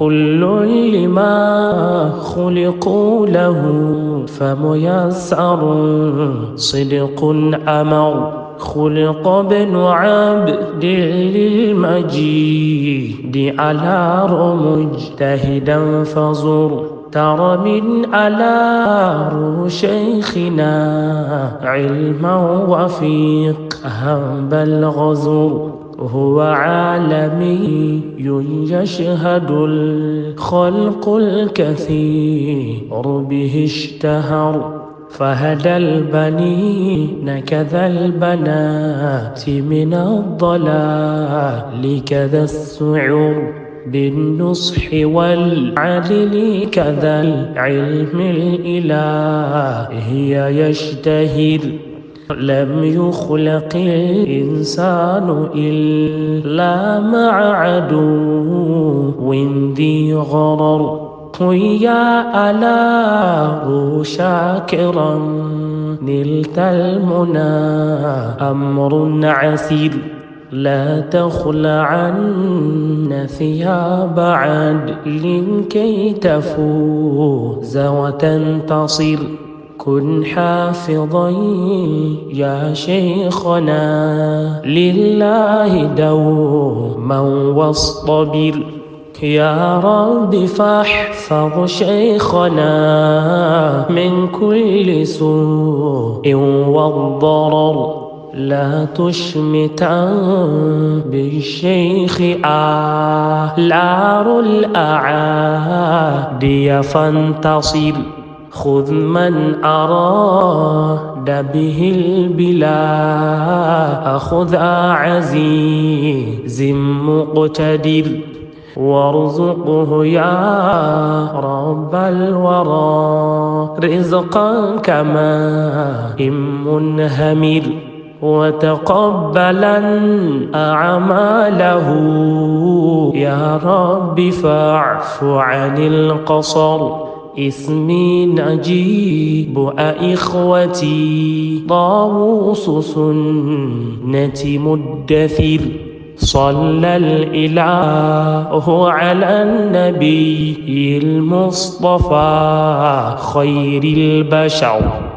كل لما خلقوا له فميسر صدق أمر خلق ابن عبد للمجيد على مجتهدا فزر ترى من آلار شيخنا علما وفقها بل غزر هو عالمي يشهد الخلق الكثير به اشتهر فهدى البنين كذا البنات من الضلال كذا السعور بالنصح والعدل كذا العلم الإلهي يشتهر لم يخلق الإنسان إلا مع عدو ذي غرر يا ألا شاكرا نلت المنى أمر عسير لا تخلعن ثياب عدل كي تفوز وتنتصر كن حافظا يا شيخنا لله دوما واصطبر يا رب فاحفظ شيخنا من كل سوء والضرر لا تشمتا بالشيخ آلار الأعادي فانتصر خذ من أراد به البلا أخذ عزيز مقتدر وارزقه يا رب الورى رزقا كما منهمر وتقبلا أعماله يا رب فاعف عن القصر اسمي نجيب إخوتي طاووس سنة مدثر صلى الإله على النبي المصطفى خير البشر